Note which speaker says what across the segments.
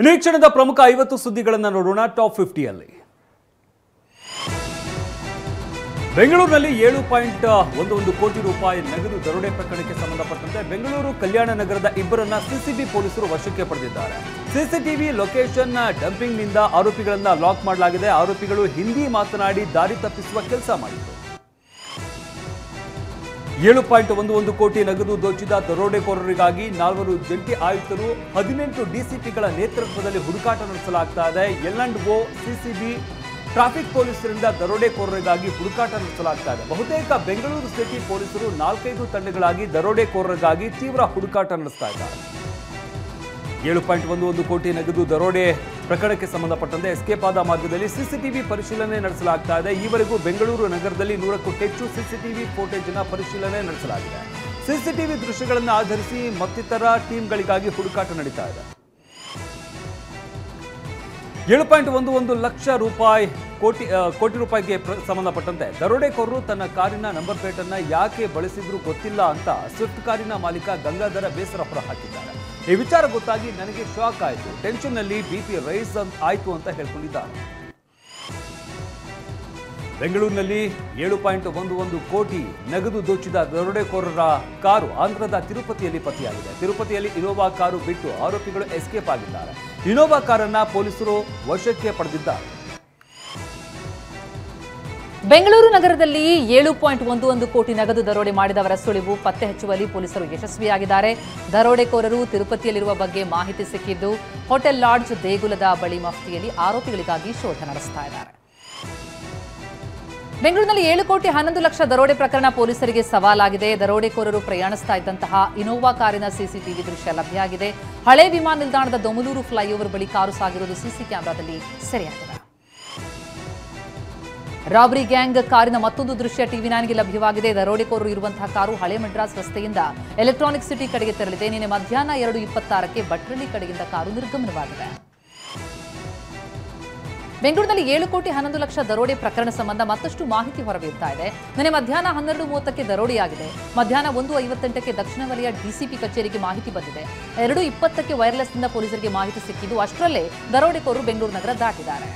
Speaker 1: ಈ ಕ್ಷಣದ ಪ್ರಮುಖ 50 ಸುದ್ದಿಗಳನ್ನು ನೋಡೋಣ. ಟಾಪ್ 50 ಅಲ್ಲಿ ಬೆಂಗಳೂರಿನಲ್ಲಿ 7.11 ಕೋಟಿ ರೂಪಾಯಿ ನಗದು ದರೋಡೆ ಪ್ರಕರಣಕ್ಕೆ ಸಂಬಂಧಪಟ್ಟಂತೆ ಬೆಂಗಳೂರು ಕಲ್ಯಾಣ ನಗರದ ಇಬ್ಬರನ್ನ ಸಿಸಿಬಿ ಪೊಲೀಸರು ವಶಕ್ಕೆ ಪಡೆದಿದ್ದಾರೆ. ಸಿಸಿಟಿವಿ ಲೊಕೇಶನ್ ಡಂಪಿಂಗ್ನಿಂದ ಆರೋಪಿಗಳನ್ನ ಲಾಕ್ ಮಾಡಲಾಗಿದೆ. ಆರೋಪಿಗಳು ಹಿಂದಿ ಮಾತನಾಡಿ ದಾರಿ ತಪ್ಪಿಸುವ ಕೆಲಸ ಮಾಡಿದರು. 7.11 ಕೋಟಿ ನಗದು ದೋಚಿದ ದರೋಡೆಕೋರರಿಗಾಗಿ 4 ಜಂಟಿ ಆಯುಕ್ತರು 18 ಡಿಸಿಪಿಗಳ ನೇತೃತ್ವದಲ್ಲಿ ಹುಡುಕಾಟ ನಡೆಸಲಾಗ್ತಾ ಇದೆ. L&O, ಸಿಸಿಬಿ, ಟ್ರಾಫಿಕ್ ಪೊಲೀಸರಿಂದ ದರೋಡೆಕೋರರಿಗಾಗಿ ಹುಡುಕಾಟ ನಡೆಸಲಾಗ್ತಾ ಇದೆ. ಬಹುತೇಕ ಬೆಂಗಳೂರು ಸಿಟಿ ಪೊಲೀಸರು 4-5 ತಂಡಗಳಾಗಿ ದರೋಡೆಕೋರರಿಗಾಗಿ ತೀವ್ರ ಹುಡುಕಾಟ ನಡೆಸ್ತಾ ಇದ್ದಾರೆ. 7.11 ಕೋಟಿ ನಗದು ದರೋಡೆ ಪ್ರಕರಣಕ್ಕೆ ಸಂಬಂಧಪಟ್ಟಂತೆ ಎಸ್ಕೇಪ್ ಆದ ಮಾರ್ಗದಲ್ಲಿ ಸಿಸಿಟಿವಿ ಪರಿಶೀಲನೆ ನಡೆಸಲಾಗ್ತಾ ಇದೆ. ಈವರೆಗೂ ಬೆಂಗಳೂರು ನಗರದಲ್ಲಿ 100ಕ್ಕೂ ಹೆಚ್ಚು ಸಿಸಿಟಿವಿ ಫುಟೇಜ್ ಪರಿಶೀಲನೆ ನಡೆಸಲಾಗಿದೆ. ಸಿಸಿಟಿವಿ ದೃಶ್ಯಗಳನ್ನು ಆಧರಿಸಿ ಮತ್ತಿತರ ಟೀಮ್ಗಳಿಗಾಗಿ ಹುಡುಕಾಟ ನಡೀತಾ ಇದೆ. 7.11 ಲಕ್ಷ ರೂಪಾಯಿ ಕೋಟಿ ರೂಪಾಯಿಗೆ ಸಂಬಂಧಪಟ್ಟಂತೆ ದರೋಡೆಕೋರರು ತನ್ನ ಕಾರಿನ ನಂಬರ್ ಪ್ಲೇಟ್ ಅನ್ನ ಯಾಕೆ ಬಳಸಿದ್ರು ಗೊತ್ತಿಲ್ಲ ಅಂತ ಸ್ವಿಫ್ಟ್ ಕಾರಿನ ಮಾಲೀಕ ಗಂಗಾಧರ ಬೇಸರ ಹೊರಹಾಕಿದ್ದಾರೆ. ಈ ವಿಚಾರ ಗೊತ್ತಾಗಿ ನನಗೆ ಶಾಕ್ ಆಯಿತು, ಟೆನ್ಷನ್ ನಲ್ಲಿ ಬಿಪಿ ರೈಸ್ ಆಯ್ತು ಅಂತ ಹೇಳ್ಕೊಂಡಿದ್ದಾರೆ. ಬೆಂಗಳೂರಿನಲ್ಲಿ 7.11 ಕೋಟಿ ನಗದು ದೋಚಿದ ದರೋಡೆಕೋರರ ಕಾರು ಆಂಧ್ರದ ತಿರುಪತಿಯಲ್ಲಿ ಪತ್ತೆಯಾಗಿದೆ. ತಿರುಪತಿಯಲ್ಲಿ ಇನೋವಾ ಕಾರು ಬಿಟ್ಟು ಆರೋಪಿಗಳು ಎಸ್ಕೇಪ್ ಆಗಿದ್ದಾರೆ. ಇನೋವಾ ಕಾರನ್ನ ಪೊಲೀಸರು ವಶಕ್ಕೆ ಪಡೆದಿದ್ದಾರೆ.
Speaker 2: ಬೆಂಗಳೂರು ನಗರದಲ್ಲಿ 7.11 ಕೋಟಿ ನಗದು ದರೋಡೆ ಮಾಡಿದವರ ಸುಳಿವು ಪತ್ತೆ ಹಚ್ಚುವಲ್ಲಿ ಪೊಲೀಸರು ಯಶಸ್ವಿಯಾಗಿದ್ದಾರೆ. ದರೋಡೆಕೋರರು ತಿರುಪತಿಯಲ್ಲಿರುವ ಬಗ್ಗೆ ಮಾಹಿತಿ ಸಿಕ್ಕಿದ್ದು ಹೋಟೆಲ್ ಲಾಡ್ಜ್ ದೇಗುಲದ ಬಳಿ ಮಫ್ತಿಯಲ್ಲಿ ಆರೋಪಿಗಳಿಗಾಗಿ ಶೋಧ ನಡೆಸ್ತಾ ಇದ್ದಾರೆ. ಬೆಂಗಳೂರಿನಲ್ಲಿ 7 ಕೋಟಿ 11 ಲಕ್ಷ ದರೋಡೆ ಪ್ರಕರಣ ಪೊಲೀಸರಿಗೆ ಸವಾಲಾಗಿದೆ. ದರೋಡೆಕೋರರು ಪ್ರಯಾಣಿಸ್ತಾ ಇದ್ದಂತಹ ಇನೋವಾ ಕಾರಿನ ಸಿಸಿಟಿವಿ ದೃಶ್ಯ ಲಭ್ಯವಾಗಿದೆ. ಹಳೆ ವಿಮಾನ ನಿಲ್ದಾಣದ ದೊಮಲೂರು ಫ್ಲೈಓವರ್ ಬಳಿ ಕಾರು ಸಾಗಿರುವುದು ಸಿಸಿ ಕ್ಯಾಮೆರಾದಲ್ಲಿ ಸೆರೆಯಾಗಿದೆ. ರಾಬರಿ ಗ್ಯಾಂಗ್ ಕಾರಿನ ಮತ್ತೊಂದು ದೃಶ್ಯ ಟಿವಿ9ಗೆ ಲಭ್ಯವಾಗಿದೆ. ದರೋಡೆಕೋರರು ಇರುವಂತಹ ಕಾರು ಹಳೆ ಮಡ್ರಾಸ್ ರಸ್ತೆಯಿಂದ ಎಲೆಕ್ಟ್ರಾನಿಕ್ ಸಿಟಿ ಕಡೆಗೆ ತೆರಳಿದೆ. ನಿನ್ನೆ ಮಧ್ಯಾಹ್ನ 2:26ಕ್ಕೆ ಭಟ್ರಳ್ಳಿ ಕಡೆಯಿಂದ ಕಾರು ನಿರ್ಗಮನವಾಗಿದೆ. ಬೆಂಗಳೂರಿನಲ್ಲಿ 7 ಕೋಟಿ 11 ಲಕ್ಷ ದರೋಡೆ ಪ್ರಕರಣ ಸಂಬಂಧ ಮತ್ತಷ್ಟು ಮಾಹಿತಿ ಹೊರಬೀಳ್ತಾ ಇದೆ. ನಿನ್ನೆ ಮಧ್ಯಾಹ್ನ 12:30ಕ್ಕೆ ದರೋಡೆಯಾಗಿದೆ. ಮಧ್ಯಾಹ್ನ 1:58ಕ್ಕೆ ದಕ್ಷಿಣ ವಲಯ ಡಿಸಿಪಿ ಕಚೇರಿಗೆ ಮಾಹಿತಿ ಬಂದಿದೆ. 2:20ಕ್ಕೆ ವೈರ್ಲೆಸ್ನಿಂದ ಪೊಲೀಸರಿಗೆ ಮಾಹಿತಿ ಸಿಕ್ಕಿದ್ದು ಅಷ್ಟರಲ್ಲೇ ದರೋಡೆಕೋರರು ಬೆಂಗಳೂರು ನಗರ ದಾಟಿದ್ದಾರೆ.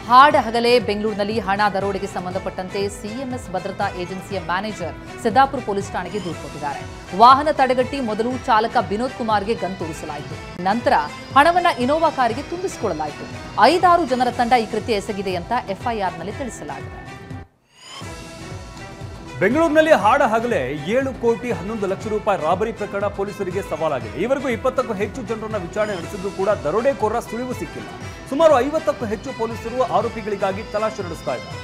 Speaker 2: ಹಾಡ ಹಗಲೇ ಬೆಂಗಳೂರಿನಲ್ಲಿ ಹಣ ದರೋಡೆಗೆ ಸಂಬಂಧಪಟ್ಟಂತೆ ಸಿಎಂಎಸ್ ಭದ್ರತಾ ಏಜೆನ್ಸಿಯ ಮ್ಯಾನೇಜರ್ ಸಿದ್ದಾಪುರ ಪೊಲೀಸ್ ಠಾಣೆಗೆ ದೂರು ಕೊಟ್ಟಿದ್ದಾರೆ. ವಾಹನ ತಡೆಗಟ್ಟಿ ಮೊದಲು ಚಾಲಕ ವಿನೋದ್ ಕುಮಾರ್ಗೆ ಗನ್ ತೋರಿಸಲಾಯಿತು. ನಂತರ ಹಣವನ್ನ ಇನೋವಾ ಕಾರಿಗೆ ತುಂಬಿಸಿಕೊಳ್ಳಲಾಯಿತು. 5-6 ಜನರ ತಂಡ ಈ ಕೃತ್ಯ ಎಸಗಿದೆ ಅಂತ ಎಫ್ಐಆರ್ನಲ್ಲಿ ತಿಳಿಸಲಾಗಿದೆ.
Speaker 1: ಬೆಂಗಳೂರಿನಲ್ಲಿ ಹಾಡ ಹಗಲೇ 7 ಕೋಟಿ 11 ಲಕ್ಷ ರೂಪಾಯಿ ರಾಬರಿ ಪ್ರಕರಣ ಪೊಲೀಸರಿಗೆ ಸವಾಲಾಗಿದೆ. ಈವರೆಗೂ 20ಕ್ಕೂ ಹೆಚ್ಚು ಜನರನ್ನ ವಿಚಾರಣೆ ನಡೆಸಿದ್ರು ಕೂಡ ದರೋಡೆಕೋರರ ಸುಳಿವು ಸಿಕ್ಕಿಲ್ಲ. ಸುಮಾರು 50ಕ್ಕೂ ಹೆಚ್ಚು ಪೊಲೀಸರು ಆರೋಪಿಗಳಿಗಾಗಿ ತಲಾಶೆ ನಡೆಸ್ತಾ ಇದ್ದಾರೆ.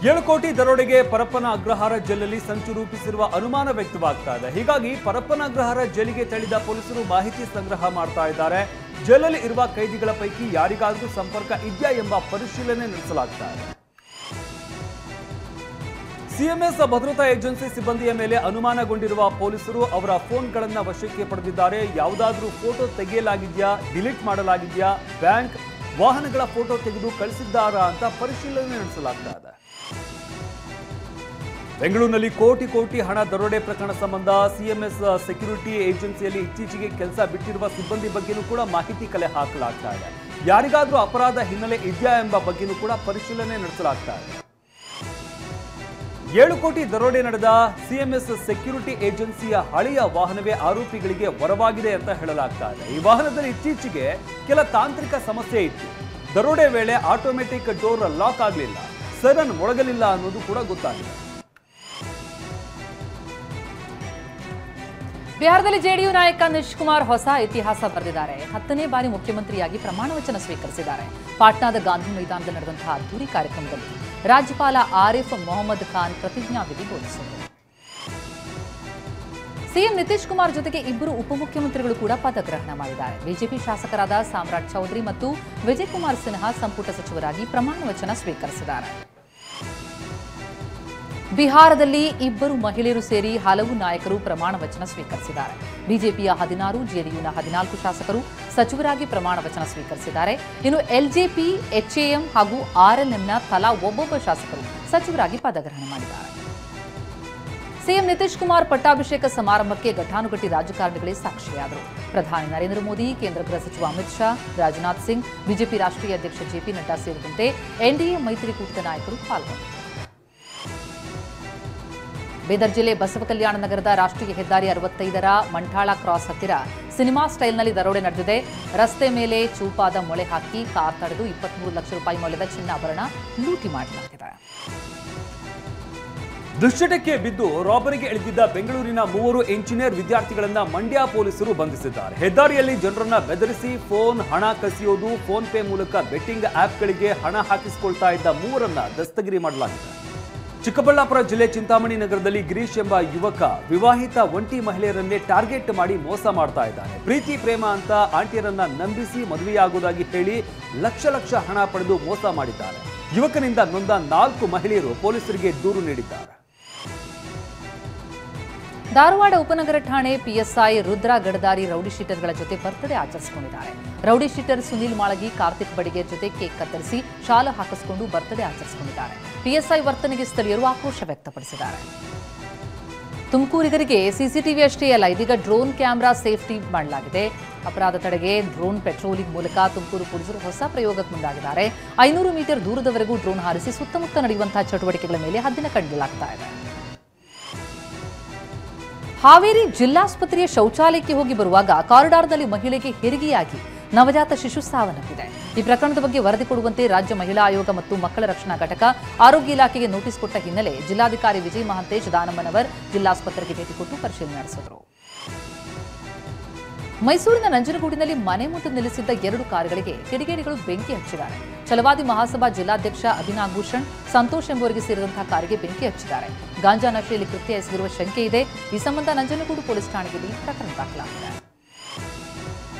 Speaker 1: 7 ಕೋಟಿ ದರೋಡೆಗೆ ಪರಪ್ಪನ ಅಗ್ರಹಾರ ಜೈಲಲ್ಲಿ ಸಂಚು ರೂಪಿಸಿರುವ ಅನುಮಾನ ವ್ಯಕ್ತವಾಗ್ತಾ ಇದೆ. ಹೀಗಾಗಿ ಪರಪ್ಪನ ಅಗ್ರಹಾರ ಜೈಲಿಗೆ ತೆರಳಿದ ಪೊಲೀಸರು ಮಾಹಿತಿ ಸಂಗ್ರಹ ಮಾಡ್ತಾ ಇದ್ದಾರೆ. ಜೈಲಲ್ಲಿ ಇರುವ ಕೈದಿಗಳ ಪೈಕಿ ಯಾರಿಗಾದ್ರೂ ಸಂಪರ್ಕ ಇದೆಯಾ ಎಂಬ ಪರಿಶೀಲನೆ ನಡೆಸಲಾಗ್ತಾ ಇದೆ. ಸಿಎಂಎಸ್ ಭದ್ರತಾ ಏಜೆನ್ಸಿ ಸಿಬ್ಬಂದಿಯ ಮೇಲೆ ಅನುಮಾನಗೊಂಡಿರುವ ಪೊಲೀಸರು ಅವರ ಫೋನ್ಗಳನ್ನು ವಶಕ್ಕೆ ಪಡೆದಿದ್ದಾರೆ. ಯಾವುದಾದ್ರೂ ಫೋಟೋ ತೆಗೆಯಲಾಗಿದೆಯಾ, ಡಿಲೀಟ್ ಮಾಡಲಾಗಿದೆಯಾ, ಬ್ಯಾಂಕ್ ವಾಹನಗಳ ಫೋಟೋ ತೆಗೆದು ಕಳಿಸಿದ್ದಾರಾ ಅಂತ ಪರಿಶೀಲನೆ ನಡೆಸಲಾಗ್ತಾ ಇದೆ. ಬೆಂಗಳೂರಿನಲ್ಲಿ ಕೋಟಿ ಹಣ ದರೋಡೆ ಪ್ರಕರಣ ಸಂಬಂಧ ಸಿಎಂಎಸ್ ಸೆಕ್ಯೂರಿಟಿ ಏಜೆನ್ಸಿಯಲ್ಲಿ ಇತ್ತೀಚೆಗೆ ಕೆಲಸ ಬಿಟ್ಟಿರುವ ಸಿಬ್ಬಂದಿ ಬಗ್ಗೆನೂ ಕೂಡ ಮಾಹಿತಿ ಕಲೆ ಹಾಕಲಾಗ್ತಾ ಇದೆ. ಯಾರಿಗಾದ್ರೂ ಅಪರಾಧ ಹಿನ್ನೆಲೆ ಇದೆಯಾ ಎಂಬ ಬಗ್ಗೆನೂ ಕೂಡ ಪರಿಶೀಲನೆ ನಡೆಸಲಾಗ್ತಾ ಇದೆ. 7 ಕೋಟಿ ದರೋಡೆ ನಡೆದ ಸಿಎಂಎಸ್ ಸೆಕ್ಯೂರಿಟಿ ಏಜೆನ್ಸಿಯ ಹಳೆಯ ವಾಹನವೇ ಆರೋಪಿಗಳಿಗೆ ವರವಾಗಿದೆ ಅಂತ ಹೇಳಲಾಗ್ತಾ ಇದೆ. ಈ ವಾಹನದಲ್ಲಿ ಇತ್ತೀಚೆಗೆ ಕೆಲ ತಾಂತ್ರಿಕ ಸಮಸ್ಯೆ ಇತ್ತು. ದರೋಡೆ ವೇಳೆ ಆಟೋಮೆಟಿಕ್ ಡೋರ್ ಲಾಕ್ ಆಗಲಿಲ್ಲ, ಸೈರನ್ ಮೊಳಗಲಿಲ್ಲ ಅನ್ನೋದು ಕೂಡ ಗೊತ್ತಾಗಿದೆ.
Speaker 2: ಬಿಹಾರದಲ್ಲಿ ಜೆಡಿಯು ನಾಯಕ ನಿತೀಶ್ ಕುಮಾರ್ ಹೊಸ ಇತಿಹಾಸ ಬರೆದಿದ್ದಾರೆ. 10ನೇ ಬಾರಿ ಮುಖ್ಯಮಂತ್ರಿಯಾಗಿ ಪ್ರಮಾಣ ವಚನ ಸ್ವೀಕರಿಸಿದ್ದಾರೆ. ಪಾಟ್ನಾದ ಗಾಂಧಿ ಮೈದಾನದಲ್ಲಿ ನಡೆದಂತಹ ಅದ್ದೂರಿ ಕಾರ್ಯಕ್ರಮದಲ್ಲಿ ರಾಜ್ಯಪಾಲ ಆರಿಫ್ ಮೊಹಮ್ಮದ್ ಖಾನ್ ಪ್ರತಿಜ್ಞಾವಿಧಿ ಬೋಧಿಸಿದರು. ಸಿಎಂ ನಿತೀಶ್ ಕುಮಾರ್ ಜೊತೆಗೆ ಇಬ್ಬರು ಉಪಮುಖ್ಯಮಂತ್ರಿಗಳು ಕೂಡ ಪದಗ್ರಹಣ ಮಾಡಿದ್ದಾರೆ. ಬಿಜೆಪಿ ಶಾಸಕರಾದ ಸಾಮ್ರಾಟ್ ಚೌಧರಿ ಮತ್ತು ವಿಜಯ್ ಕುಮಾರ್ ಸಿನ್ಹಾ ಸಂಪುಟ ಸಚಿವರಾಗಿ ಪ್ರಮಾಣ ವಚನ ಸ್ವೀಕರಿಸಿದ್ದಾರೆ. ಬಿಹಾರದಲ್ಲಿ ಇಬ್ಬರು ಮಹಿಳೆಯರು ಸೇರಿ ಹಲವು ನಾಯಕರು ಪ್ರಮಾಣ ವಚನ ಸ್ವೀಕರಿಸಿದ್ದಾರೆ. ಬಿಜೆಪಿಯ 16, ಜೆಡಿಯುನ 14 ಶಾಸಕರು ಸಚಿವರಾಗಿ ಪ್ರಮಾಣ ವಚನ ಸ್ವೀಕರಿಸಿದ್ದಾರೆ. ಇನ್ನು ಎಲ್ಜೆಪಿ, ಎಚ್ಎಎಂ ಹಾಗೂ ಆರ್ಎಲ್ಎಂನ ತಲಾ ಒಬ್ಬೊಬ್ಬ ಶಾಸಕರು ಸಚಿವರಾಗಿ ಪದಗ್ರಹಣ ಮಾಡಿದ್ದಾರೆ. ಸಿಎಂ ನಿತೀಶ್ ಕುಮಾರ್ ಪಟ್ಟಾಭಿಷೇಕ ಸಮಾರಂಭಕ್ಕೆ ಘಟಾನುಘಟಿ ರಾಜಕಾರಣಿಗಳೇ ಸಾಕ್ಷಿಯಾದರು. ಪ್ರಧಾನಿ ನರೇಂದ್ರ ಮೋದಿ, ಕೇಂದ್ರ ಗೃಹ ಸಚಿವ ಅಮಿತ್ ಶಾ, ರಾಜನಾಥ್ ಸಿಂಗ್, ಬಿಜೆಪಿ ರಾಷ್ಟ್ರೀಯ ಅಧ್ಯಕ್ಷ ಜೆಪಿ ನಡ್ಡಾ ಸೇರಿದಂತೆ ಎನ್ಡಿಎ ಮೈತ್ರಿಕೂಟದ ನಾಯಕರು ಪಾಲ್ಗೊಂಡರು. ಬೀದರ್ ಜಿಲ್ಲೆ ಬಸವಕಲ್ಯಾಣ ನಗರದ ರಾಷ್ಟ್ರೀಯ ಹೆದ್ದಾರಿ 65ರ ಮಂಠಾಳ ಕ್ರಾಸ್ ಹತ್ತಿರ ಸಿನಿಮಾ ಸ್ಟೈಲ್ನಲ್ಲಿ ದರೋಡೆ ನಡೆದಿದೆ. ರಸ್ತೆ ಮೇಲೆ ಚೂಪಾದ ಮೊಳೆ ಹಾಕಿ ಕಾರ್ ತಡೆದು 23 ಲಕ್ಷ ರೂಪಾಯಿ ಮೌಲ್ಯದ ಚಿನ್ನಾಭರಣ ಲೂಟಿ ಮಾಡಲಾಗಿದೆ.
Speaker 1: ದುಶ್ಚಟಕ್ಕೆ ಬಿದ್ದು ರಾಬರಿಗೆ ಇಳಿದಿದ್ದ ಬೆಂಗಳೂರಿನ 3 ಎಂಜಿನಿಯರ್ ವಿದ್ಯಾರ್ಥಿಗಳನ್ನ ಮಂಡ್ಯ ಪೊಲೀಸರು ಬಂಧಿಸಿದ್ದಾರೆ. ಹೆದ್ದಾರಿಯಲ್ಲಿ ಜನರನ್ನ ಬೆದರಿಸಿ ಫೋನ್ ಹಣ ಕಸಿಯೋದು, ಫೋನ್ ಪೇ ಮೂಲಕ ಬೆಟ್ಟಿಂಗ್ ಆಪ್ಗಳಿಗೆ ಹಣ ಹಾಕಿಸಿಕೊಳ್ತಾ ಇದ್ದ 3ರನ್ನ ದಸ್ತಗಿರಿ ಮಾಡಲಾಗಿದೆ. ಚಿಕ್ಕಬಳ್ಳಾಪುರ ಜಿಲ್ಲೆ ಚಿಂತಾಮಣಿ ನಗರದಲ್ಲಿ ಗಿರೀಶ್ ಎಂಬ ಯುವಕ ವಿವಾಹಿತ ಒಂಟಿ ಮಹಿಳೆಯರನ್ನೇ ಟಾರ್ಗೆಟ್ ಮಾಡಿ ಮೋಸ ಮಾಡ್ತಾ ಇದ್ದಾನೆ. ಪ್ರೀತಿ ಪ್ರೇಮ ಅಂತ ಆಂಟಿಯರನ್ನ ನಂಬಿಸಿ ಮದುವೆಯಾಗುವುದಾಗಿ ಹೇಳಿ ಲಕ್ಷ ಹಣ ಪಡೆದು ಮೋಸ ಮಾಡಿದ್ದಾರೆ. ಯುವಕನಿಂದ ನೊಂದ 4 ಮಹಿಳೆಯರು ಪೊಲೀಸರಿಗೆ ದೂರು ನೀಡಿದ್ದಾರೆ.
Speaker 2: ಧಾರವಾಡ ಉಪನಗರ ಠಾಣೆ ಪಿಎಸ್ಐ ರುದ್ರ ಗಡದಾರಿ ರೌಡಿ ಶೀಟರ್ಗಳ ಜೊತೆ ಬರ್ತ್ಡೇ ಆಚರಿಸಿಕೊಂಡಿದ್ದಾರೆ. ರೌಡಿ ಶೀಟರ್ ಸುನೀಲ್ ಮಾಳಗಿ, ಕಾರ್ತಿಕ್ ಬಡಿಗೇರ್ ಜೊತೆ ಕೇಕ್ ಕತ್ತರಿಸಿ ಶಾಲು ಹಾಕಿಸಿಕೊಂಡು ಬರ್ತ್ಡೇ ಆಚರಿಸಿಕೊಂಡಿದ್ದಾರೆ. ಪಿಎಸ್ಐ ವರ್ತನೆಗೆ ಸ್ಥಳೀಯರು ಆಕ್ರೋಶ ವ್ಯಕ್ತಪಡಿಸಿದ್ದಾರೆ. ತುಮಕೂರಿಗರಿಗೆ ಸಿಸಿಟಿವಿ ಅಷ್ಟೇ ಅಲ್ಲ, ಇದೀಗ ಡ್ರೋನ್ ಕ್ಯಾಮೆರಾ ಸೇಫ್ಟಿ ಮಾಡಲಾಗಿದೆ. ಅಪರಾಧ ತಡೆಗೆ ಡ್ರೋನ್ ಪೆಟ್ರೋಲಿಂಗ್ ಮೂಲಕ ತುಮಕೂರು ಪೊಲೀಸರು ಹೊಸ ಪ್ರಯೋಗಕ್ಕೆ ಮುಂದಾಗಿದ್ದಾರೆ. 500 ಮೀಟರ್ ದೂರದವರೆಗೂ ಡ್ರೋನ್ ಹಾರಿಸಿ ಸುತ್ತಮುತ್ತ ನಡೆಯುವಂತಹ ಚಟುವಟಿಕೆಗಳ ಮೇಲೆ ಹದ್ದಿನ ಕಣ್ಣಿಡಲಾಗ್ತಾ ಇದೆ. ಹಾವೇರಿ ಜಿಲ್ಲಾಸ್ಪತ್ರೆಯ ಶೌಚಾಲಯಕ್ಕೆ ಹೋಗಿ ಬರುವಾಗ ಕಾರಿಡಾರ್ನಲ್ಲಿ ಮಹಿಳೆಗೆ ಹೆರಿಗೆಯಾಗಿ ನವಜಾತ ಶಿಶು ಸಾವನ್ನಪ್ಪಿದೆ. ಈ ಪ್ರಕರಣದ ಬಗ್ಗೆ ವರದಿ ಕೊಡುವಂತೆ ರಾಜ್ಯ ಮಹಿಳಾ ಆಯೋಗ ಮತ್ತು ಮಕ್ಕಳ ರಕ್ಷಣಾ ಘಟಕ ಆರೋಗ್ಯ ಇಲಾಖೆಗೆ ನೋಟಿಸ್ ಕೊಟ್ಟ ಹಿನ್ನೆಲೆ ಜಿಲ್ಲಾಧಿಕಾರಿ ವಿಜಯ್ ಮಹಾಂತೇಶ್ ದಾನಮ್ಮನವರ್ ಜಿಲ್ಲಾಸ್ಪತ್ರೆಗೆ ಭೇಟಿ ಕೊಟ್ಟು ಪರಿಶೀಲನೆ ನಡೆಸಿದರು. ಮೈಸೂರಿನ ನಂಜನಗೂಡಿನಲ್ಲಿ ಮನೆ ಮುಂದೆ ನಿಲ್ಲಿಸಿದ್ದ 2 ಕಾರುಗಳಿಗೆ ಕಿಡಿಗೇಡಿಗಳು ಬೆಂಕಿ ಹಚ್ಚಿದ್ದಾರೆ. ಛಲವಾದಿ ಮಹಾಸಭಾ ಜಿಲ್ಲಾಧ್ಯಕ್ಷ ಅಭಿನಾಭೂಷಣ್ ಸಂತೋಷ್ ಎಂಬುವರಿಗೆ ಸೇರಿದಂತಹ ಕಾರಿಗೆ ಬೆಂಕಿ ಹಚ್ಚಿದ್ದಾರೆ. ಗಾಂಜಾ ನಶೆಯಲ್ಲಿ ಕೃತ್ಯ ಎಸಗಿರುವ ಶಂಕೆ ಇದೆ. ಈ ಸಂಬಂಧ ನಂಜನಗೂಡು ಪೊಲೀಸ್ ಠಾಣೆಯಲ್ಲಿ ಪ್ರಕರಣ ದಾಖಲಾಗಿದೆ.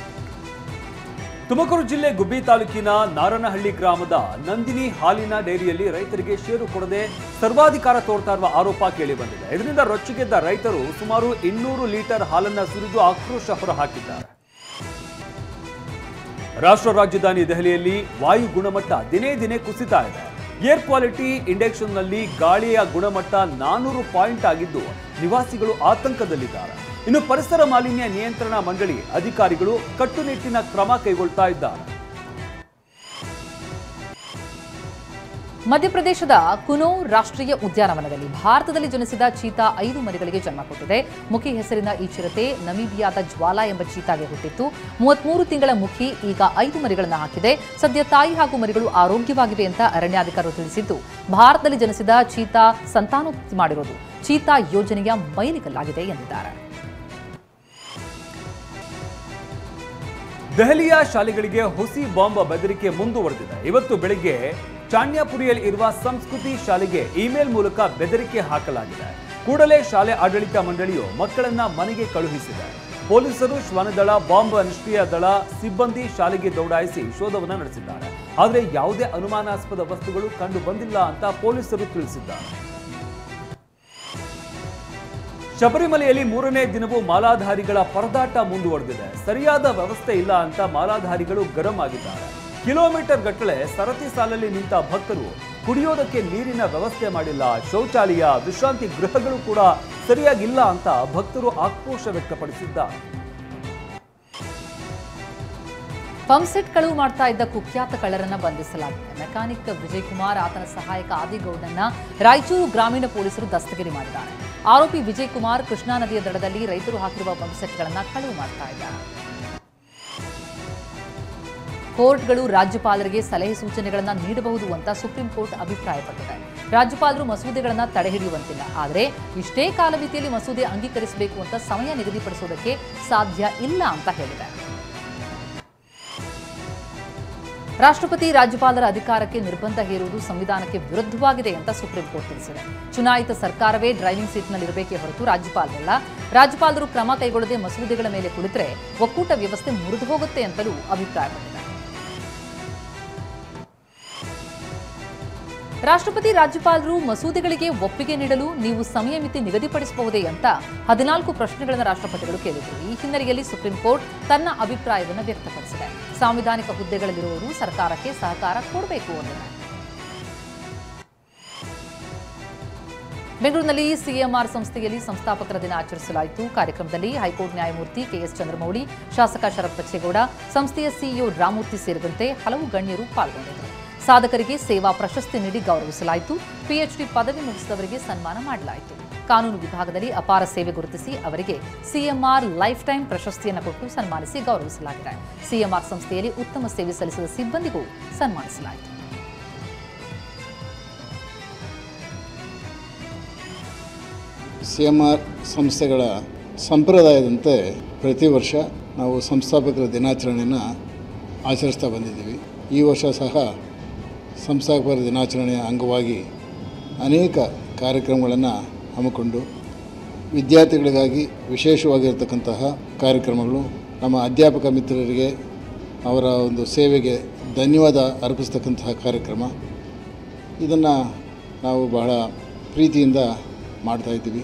Speaker 1: ತುಮಕೂರು ಜಿಲ್ಲೆ ಗುಬ್ಬಿ ತಾಲೂಕಿನ ನಾರನಹಳ್ಳಿ ಗ್ರಾಮದ ನಂದಿನಿ ಹಾಲಿನ ಡೈರಿಯಲ್ಲಿ ರೈತರಿಗೆ ಷೇರು ಕೊಡದೆ ಸರ್ವಾಧಿಕಾರ ತೋರ್ತಾ ಇರುವ ಆರೋಪ ಕೇಳಿಬಂದಿದೆ. ಇದರಿಂದ ರೊಚ್ಚಿಗೆದ್ದ ರೈತರು ಸುಮಾರು 200 ಲೀಟರ್ ಹಾಲನ್ನ ಸುರಿದು ಆಕ್ರೋಶ ಹೊರಹಾಕಿದ್ದಾರೆ. ರಾಷ್ಟ್ರ ರಾಜಧಾನಿ ದೆಹಲಿಯಲ್ಲಿ ವಾಯು ಗುಣಮಟ್ಟ ದಿನೇ ದಿನೇ ಕುಸಿತಾ ಇದೆ. ಏರ್ ಕ್ವಾಲಿಟಿ ಇಂಡೆಕ್ಸ್ನಲ್ಲಿ ಗಾಳಿಯ ಗುಣಮಟ್ಟ 400 ಪಾಯಿಂಟ್ ಆಗಿದ್ದು ನಿವಾಸಿಗಳು ಆತಂಕದಲ್ಲಿದ್ದಾರೆ. ಇನ್ನು ಪರಿಸರ ಮಾಲಿನ್ಯ ನಿಯಂತ್ರಣ ಮಂಡಳಿ ಅಧಿಕಾರಿಗಳು ಕಟ್ಟುನಿಟ್ಟಿನ ಕ್ರಮ ಕೈಗೊಳ್ತಾ ಇದ್ದಾರೆ.
Speaker 2: ಮಧ್ಯಪ್ರದೇಶದ ಕುನೋ ರಾಷ್ಟ್ರೀಯ ಉದ್ಯಾನವನದಲ್ಲಿ ಭಾರತದಲ್ಲಿ ಜನಿಸಿದ ಚೀತಾ 5 ಮರಿಗಳಿಗೆ ಜನ್ಮ ಕೊಟ್ಟಿದೆ. ಮುಖಿ ಹೆಸರಿನ ಈ ಚಿರತೆ ನಮೀಬಿಯಾದ ಜ್ವಾಲಾ ಎಂಬ ಚೀತಾಗೆ ಹುಟ್ಟಿತ್ತು. 33 ತಿಂಗಳ ಮುಖಿ ಈಗ 5 ಮರಿಗಳನ್ನು ಹಾಕಿದೆ. ಸದ್ಯ ತಾಯಿ ಹಾಗೂ ಮರಿಗಳು ಆರೋಗ್ಯವಾಗಿವೆ ಅಂತ ಅರಣ್ಯಾಧಿಕಾರಿಗಳು ತಿಳಿಸಿದ್ದು, ಭಾರತದಲ್ಲಿ ಜನಿಸಿದ ಚೀತಾ ಸಂತಾನೋತ್ಪತ್ತಿ ಮಾಡಿರೋದು ಚೀತಾ ಯೋಜನೆಯ ಮೈಲಿಗಲ್ಲಾಗಿದೆ ಎಂದಿದ್ದಾರೆ.
Speaker 1: ದೆಹಲಿಯ ಶಾಲೆಗಳಿಗೆ ಹುಸಿ ಬಾಂಬ್ ಬೆದರಿಕೆ ಮುಂದುವರೆದಿದೆ. ಇವತ್ತು ಬೆಳಗ್ಗೆ ಚಾನ್ಯಾಪುರಿಯಲ್ಲಿ ಇರುವ ಸಂಸ್ಕೃತಿ ಶಾಲೆಗೆ ಇಮೇಲ್ ಮೂಲಕ ಬೆದರಿಕೆ ಹಾಕಲಾಗಿದೆ. ಕೂಡಲೇ ಶಾಲೆ ಆಡಳಿತ ಮಂಡಳಿಯು ಮಕ್ಕಳನ್ನ ಮನೆಗೆ ಕಳುಹಿಸಿದೆ. ಪೊಲೀಸರು, ಶ್ವಾನದಳ, ಬಾಂಬ್ ನಿಷ್ಕ್ರಿಯ ದಳ ಸಿಬ್ಬಂದಿ ಶಾಲೆಗೆ ದೌಡಾಯಿಸಿ ಶೋಧವನ್ನು ನಡೆಸಿದ್ದಾರೆ. ಆದರೆ ಯಾವುದೇ ಅನುಮಾನಾಸ್ಪದ ವಸ್ತುಗಳು ಕಂಡು ಬಂದಿಲ್ಲ ಅಂತ ಪೊಲೀಸರು ತಿಳಿಸಿದ್ದಾರೆ. ಶಬರಿಮಲೆಯಲ್ಲಿ 3ನೇ ದಿನವೂ ಮಾಲಾಧಾರಿಗಳ ಪರದಾಟ ಮುಂದುವರೆದಿದೆ. ಸರಿಯಾದ ವ್ಯವಸ್ಥೆ ಇಲ್ಲ ಅಂತ ಮಾಲಾಧಾರಿಗಳು ಗರಂ ಆಗಿದ್ದಾರೆ. ಕಿಲೋಮೀಟರ್ ಗಟ್ಟಲೆ ಸರತಿ ಸಾಲಲ್ಲಿ ನಿಂತ ಭಕ್ತರು ಕುಡಿಯೋದಕ್ಕೆ ನೀರಿನ ವ್ಯವಸ್ಥೆ ಮಾಡಿಲ್ಲ, ಶೌಚಾಲಯ, ವಿಶ್ರಾಂತಿ ಗೃಹಗಳು ಕೂಡ ಸರಿಯಾಗಿಲ್ಲ ಅಂತ ಭಕ್ತರು ಆಕ್ರೋಶ ವ್ಯಕ್ತಪಡಿಸಿದ್ದಾರೆ.
Speaker 2: ಪಂಪ್ಸೆಟ್ ಕಳುವು ಮಾಡ್ತಾ ಇದ್ದ ಕುಖ್ಯಾತ ಕಳ್ಳರನ್ನ ಬಂಧಿಸಲಾಗಿದೆ. ಮೆಕ್ಯಾನಿಕ್ ವಿಜಯ್ ಕುಮಾರ್, ಆತನ ಸಹಾಯಕ ಆದಿಗೌಡನ್ನ ರಾಯಚೂರು ಗ್ರಾಮೀಣ ಪೊಲೀಸರು ದಸ್ತಗಿರಿ ಮಾಡಿದ್ದಾರೆ. ಆರೋಪಿ ವಿಜಯ್ ಕುಮಾರ್ ಕೃಷ್ಣಾ ನದಿಯ ದಡದಲ್ಲಿ ರೈತರು ಹಾಕಿರುವ ಪಂಪ್ಸೆಟ್ಗಳನ್ನು ಕಳುವು ಮಾಡ್ತಾ ಇದ್ದಾರೆ. ಕೋರ್ಟ್ಗಳು ರಾಜ್ಯಪಾಲರಿಗೆ ಸಲಹೆ ಸೂಚನೆಗಳನ್ನು ನೀಡಬಹುದು ಅಂತ ಸುಪ್ರೀಂ ಕೋರ್ಟ್ ಅಭಿಪ್ರಾಯಪಟ್ಟಿದೆ. ರಾಜ್ಯಪಾಲರು ಮಸೂದೆಗಳನ್ನು ತಡೆಹಿಡಿಯುವಂತಿಲ್ಲ, ಆದರೆ ಇಷ್ಟೇ ಕಾಲಮಿತಿಯಲ್ಲಿ ಮಸೂದೆ ಅಂಗೀಕರಿಸಬೇಕು ಅಂತ ಸಮಯ ನಿಗದಿಪಡಿಸುವುದಕ್ಕೆ ಸಾಧ್ಯ ಇಲ್ಲ ಅಂತ ಹೇಳಿದೆ. ರಾಷ್ಟ್ರಪತಿ ರಾಜ್ಯಪಾಲರ ಅಧಿಕಾರಕ್ಕೆ ನಿರ್ಬಂಧ ಹೇರುವುದು ಸಂವಿಧಾನಕ್ಕೆ ವಿರುದ್ಧವಾಗಿದೆ ಅಂತ ಸುಪ್ರೀಂ ಕೋರ್ಟ್ ತಿಳಿಸಿದೆ. ಚುನಾಯಿತ ಸರ್ಕಾರವೇ ಡ್ರೈವಿಂಗ್ ಸೀಟ್ನಲ್ಲಿರಬೇಕೇ ಹೊರತು ರಾಜ್ಯಪಾಲರಲ್ಲ. ರಾಜ್ಯಪಾಲರು ಕ್ರಮ ಕೈಗೊಳ್ಳದೆ ಮಸೂದೆಗಳ ಮೇಲೆ ಕುಳಿತರೆ ಒಕ್ಕೂಟ ವ್ಯವಸ್ಥೆ ಮುರಿದು ಹೋಗುತ್ತೆ ಅಂತಲೂ ಅಭಿಪ್ರಾಯಪಟ್ಟಿದೆ. ರಾಷ್ಟ್ರಪತಿ ರಾಜ್ಯಪಾಲರು ಮಸೂದೆಗಳಿಗೆ ಒಪ್ಪಿಗೆ ನೀಡಲು ನೀವು ಸಮಯ ಮಿತಿ ನಿಗದಿಪಡಿಸಬಹುದೇ ಅಂತ 14 ಪ್ರಶ್ನೆಗಳನ್ನು ರಾಷ್ಟ್ರಪತಿಗಳು ಕೇಳಿದರು. ಈ ಹಿನ್ನೆಲೆಯಲ್ಲಿ ಸುಪ್ರೀಂ ಕೋರ್ಟ್ ತನ್ನ ಅಭಿಪ್ರಾಯವನ್ನು ವ್ಯಕ್ತಪಡಿಸಿದೆ. ಸಾಂವಿಧಾನಿಕ ಹುದ್ದೆಗಳಲ್ಲಿರುವವರು ಸರ್ಕಾರಕ್ಕೆ ಸಹಕಾರ ಕೊಡಬೇಕು ಎಂದಿದೆ. ಬೆಂಗಳೂರಿನಲ್ಲಿ ಸಿಎಂಆರ್ ಸಂಸ್ಥೆಯಲ್ಲಿ ಸಂಸ್ಥಾಪಕರ ದಿನ ಆಚರಿಸಲಾಯಿತು. ಕಾರ್ಯಕ್ರಮದಲ್ಲಿ ಹೈಕೋರ್ಟ್ ನ್ಯಾಯಮೂರ್ತಿ ಕೆಎಸ್ ಚಂದ್ರಮೌಳಿ, ಶಾಸಕ ಶರತ್ ಬಚ್ಚೇಗೌಡ, ಸಂಸ್ಥೆಯ ಸಿಇಒ ರಾಮಮೂರ್ತಿ ಸೇರಿದಂತೆ ಹಲವು ಗಣ್ಯರು ಪಾಲ್ಗೊಂಡಿದ್ದರು. ಸಾಧಕರಿಗೆ ಸೇವಾ ಪ್ರಶಸ್ತಿ ನೀಡಿ ಗೌರವಿಸಲಾಯಿತು. ಪಿಎಚ್ಡಿ ಪದವಿ ಮುಗಿಸಿದವರಿಗೆ ಸನ್ಮಾನ ಮಾಡಲಾಯಿತು. ಕಾನೂನು ವಿಭಾಗದಲ್ಲಿ ಅಪಾರ ಸೇವೆ ಗುರುತಿಸಿ ಅವರಿಗೆ ಸಿಎಂಆರ್ ಲೈಫ್ ಟೈಮ್ ಪ್ರಶಸ್ತಿಯನ್ನು ಕೊಟ್ಟು ಸನ್ಮಾನಿಸಿ ಗೌರವಿಸಲಾಗಿದೆ. ಸಿಎಂಆರ್ ಸಂಸ್ಥೆಯಲ್ಲಿ ಉತ್ತಮ ಸೇವೆ ಸಲ್ಲಿಸಿದ ಸಿಬ್ಬಂದಿಗೂ ಸನ್ಮಾನಿಸಲಾಯಿತು.
Speaker 3: ಸಿಎಂಆರ್ ಸಂಸ್ಥೆಗಳ ಸಂಪ್ರದಾಯದಂತೆ ಪ್ರತಿ ವರ್ಷ ನಾವು ಸಂಸ್ಥಾಪಕರ ದಿನಾಚರಣೆಯನ್ನು ಆಚರಿಸ್ತಾ ಬಂದಿದ್ದೀವಿ. ಈ ವರ್ಷ ಸಹ ಸಂಸ್ಥಾಪಕರ ದಿನಾಚರಣೆಯ ಅಂಗವಾಗಿ ಅನೇಕ ಕಾರ್ಯಕ್ರಮಗಳನ್ನು ಹಮ್ಮಿಕೊಂಡು ವಿದ್ಯಾರ್ಥಿಗಳಿಗಾಗಿ ವಿಶೇಷವಾಗಿರ್ತಕ್ಕಂತಹ ಕಾರ್ಯಕ್ರಮಗಳು, ನಮ್ಮ ಅಧ್ಯಾಪಕ ಮಿತ್ರರಿಗೆ ಅವರ ಒಂದು ಸೇವೆಗೆ ಧನ್ಯವಾದ ಅರ್ಪಿಸ್ತಕ್ಕಂತಹ ಕಾರ್ಯಕ್ರಮ, ಇದನ್ನು ನಾವು ಬಹಳ ಪ್ರೀತಿಯಿಂದ ಮಾಡ್ತಾಯಿದ್ದೀವಿ.